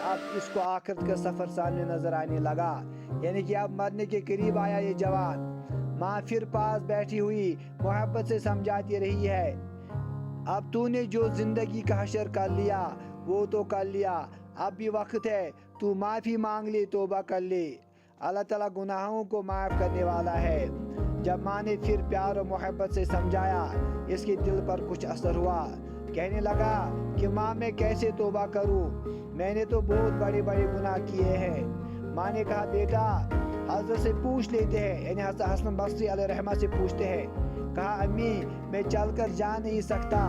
اب اس کو آخرت کا سفر سامنے نظر آنے لگا، یعنی کہ اب مرنے کے قریب آیا یہ جوان۔ ماں پھر پاس بیٹھی ہوئی محبت سے سمجھاتی رہی ہے، اب تو نے جو زندگی کا حشر کر لیا وہ تو کر لیا، اب بھی وقت ہے تو معافی مانگ لے، توبہ کر لے، اللہ تعالیٰ گناہوں کو معاف کرنے والا ہے۔ جب ماں نے پھر پیار و محبت سے سمجھایا، اس کے دل پر کچھ اثر ہوا۔ کہنے لگا کہ ماں میں کیسے توبہ کروں، میں نے تو بہت بڑے بڑے گناہ کیے ہیں۔ ماں نے کہا بیٹا حضرت سے پوچھ لیتے ہیں، یعنی حضرت حسن بصری علیہ رحمہ سے پوچھتے ہیں۔ کہا امی میں چل کر جا نہیں سکتا،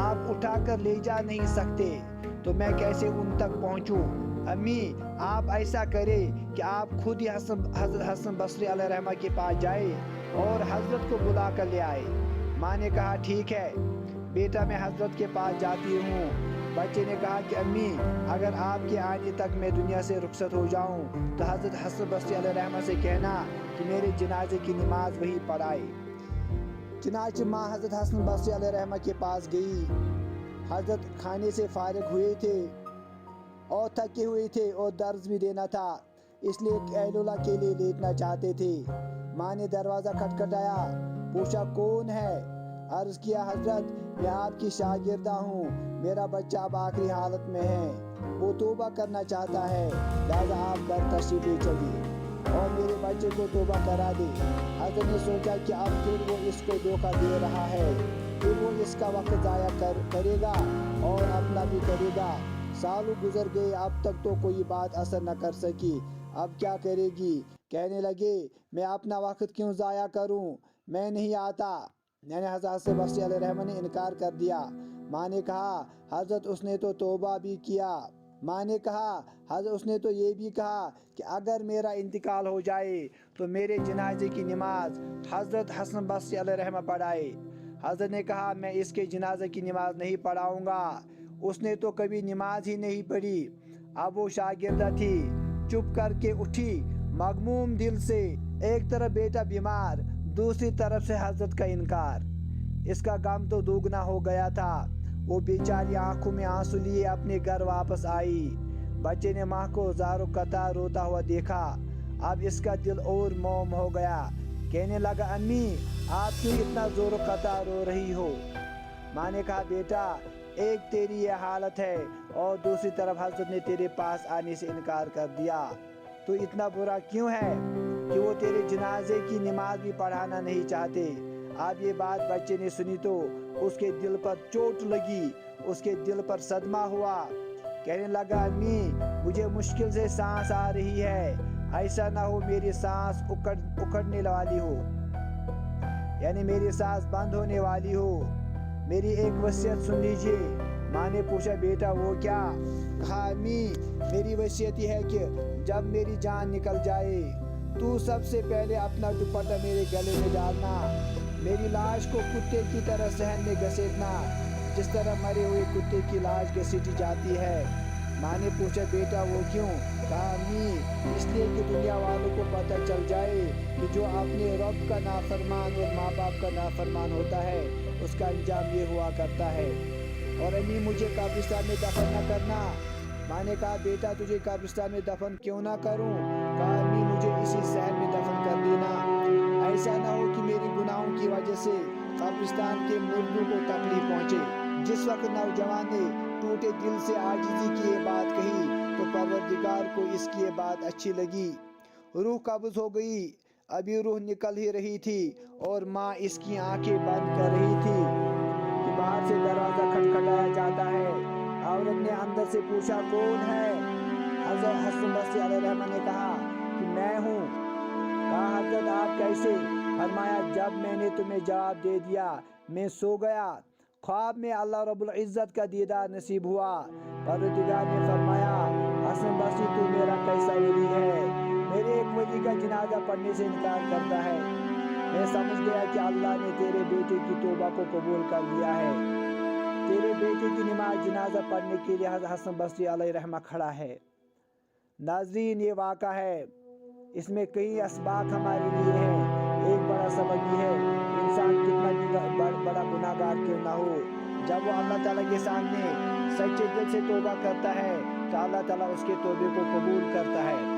آپ اٹھا کر لے جا نہیں سکتے، تو میں کیسے ان تک پہنچوں؟ امی آپ ایسا کرے کہ آپ خود ہی حضرت حسن بصری علیہ رحمہ کے پاس جائے اور حضرت کو بلا کر لے آئے۔ ماں نے کہا ٹھیک ہے بیٹا میں حضرت کے پاس جاتی ہوں۔ بچے نے کہا کہ امی اگر آپ کے آنے تک میں دنیا سے رخصت ہو جاؤں تو حضرت حسن بصری علیہ رحمہ سے کہنا کہ میرے جنازے کی نماز وہی پڑھائے۔ چنانچہ ماں حضرت حسن بصری علیہ رحمہ کے پاس گئی۔ حضرت کھانے سے فارغ ہوئے تھے اور تھکے ہوئے تھے اور درس بھی دینا تھا، اس لیے قیلولہ کے لیے لیٹنا چاہتے تھے۔ ماں نے دروازہ کھٹکھٹایا، پوچھا کون ہے؟ عرض کیا حضرت میں آپ کی شاگردہ ہوں، میرا بچہ اب آخری حالت میں ہے، وہ توبہ کرنا چاہتا ہے، لہذا آپ گھر تشریف لے چلیے اور میرے بچے کو توبہ کرا دے۔ حضرت نے سوچا کہ اب پھر وہ اس کو دھوکہ دے رہا ہے، پھر وہ اس کا وقت ضائع کرے گا اور اپنا بھی کرے گا۔ سالوں گزر گئے، اب تک تو کوئی بات اثر نہ کر سکی، اب کیا کرے گی؟ کہنے لگے میں اپنا وقت کیوں ضائع کروں، میں نہیں آتا، یعنی حضرت حسن بصری علیہ رحمہ نے انکار کر دیا۔ ماں نے کہا حضرت اس نے تو توبہ بھی کیا، ماں نے کہا حضرت اس نے تو یہ بھی کہا کہ اگر میرا انتقال ہو جائے تو میرے جنازے کی نماز حضرت حسن بصری علیہ رحمہ پڑھائے۔ حضرت نے کہا میں اس کے جنازے کی نماز نہیں پڑھاؤں گا، اس نے تو کبھی نماز ہی نہیں پڑھی۔ اب وہ شاگردہ تھی، چپ کر کے اٹھی مغموم دل سے، ایک طرف بیٹا بیمار، دوسری طرف سے حضرت کا انکار۔ اس کا غم تو دوگنا ہو گیا تھا۔ وہ بیچاری آنکھوں میں آنسو لیے اپنے گھر واپس آئی۔ بچے نے ماں کو زار و قطار روتا ہوا دیکھا، اب اس کا دل اور موم ہو گیا۔ کہنے لگا امی آپ کیوں اتنا زور و قطار رو رہی ہو؟ ماں نے کہا بیٹا ایک تیری یہ حالت ہے اور دوسری طرف حضرت نے تیرے پاس آنے سے انکار کر دیا، تو اتنا برا کیوں ہے کہ وہ تیرے جنازے کی نماز بھی پڑھانا نہیں چاہتے؟ اب یہ بات بچے نے سنی تو اس کے دل پر چوٹ لگی، اس کے دل پر صدمہ ہوا۔ کہنے لگا امی مجھے مشکل سے سانس آ رہی ہے، ایسا نہ ہو میری سانس اکڑنے والی ہو، یعنی میری سانس بند ہونے والی ہو، میری ایک وصیت سن لیجیے۔ ماں نے پوچھا بیٹا وہ کیا؟ کہا امی میری وصیت یہ ہے کہ جب میری جان نکل جائے تو سب سے پہلے اپنا دوپٹہ میرے گلے میں ڈالنا، میری لاش کو کتے کی طرح صحن میں گھسیٹنا، جس طرح مرے ہوئے کتے کی لاش گھسیٹی جاتی ہے۔ ماں نے پوچھا بیٹا وہ کیوں؟ کہا امی اس لیے کہ دنیا والوں کو پتہ چل جائے کہ جو اپنے رب کا نافرمان اور ماں باپ کا نافرمان ہوتا ہے اس کا انجام یہ ہوا کرتا ہے۔ اور امی مجھے قبرستان میں دفن نہ کرنا۔ ماں نے کہا بیٹا تجھے قبرستان میں دفن کیوں نہ کروں؟ کہا امی مجھے اسی صحن میں دفن کر دینا، ایسا نہ ہو کہ میری گناہوں کی وجہ سے قبرستان کے مردوں کو تکلیف پہنچے۔ جس وقت نوجوان نے ٹوٹے دل سے عاجزی کی یہ بات کہی تو پروردگار کو اس کی یہ بات اچھی لگی، روح قبض ہو گئی، ابھی روح نکل ہی رہی تھی اور ماں اس کی آنکھیں بند کر رہی تھی کہ باہر سے دروازہ کھٹکھٹایا جاتا ہے۔ عورت نے اندر سے پوچھا کون ہے؟ حضرت حسن بصری علیہ رحمہ نے کہا کہ میں ہوں۔ کہا حضرت آپ کیسے؟ فرمایا جب میں نے تمہیں جواب دے دیا میں سو گیا، خواب میں اللہ رب العزت کا دیدار نصیب ہوا، پروردگار نے فرمایا حسن بصری تو میرا کیسا ولی ہے، میرے ایک ولی کا جنازہ پڑھنے سے انکار کرتا ہے، میں سمجھ گیا کہ اللہ نے تیرے بیٹے کی توبہ کو قبول کر لیا ہے، تیرے بیٹے کی نماز جنازہ پڑھنے کے لیے حضرت حسن بصری علیہ رحمہ کھڑا ہے۔ ناظرین یہ واقعہ ہے، اس میں کئی اسباق ہمارے لیے ہیں۔ ایک بڑا سبق یہ ہے انسان کتنا بھی بڑا گناہگار کیوں نہ ہو، جب وہ اللہ تعالیٰ کے سامنے سچے دل سے توبہ کرتا ہے تو اللہ تعالیٰ اس کے توبے کو قبول کرتا ہے۔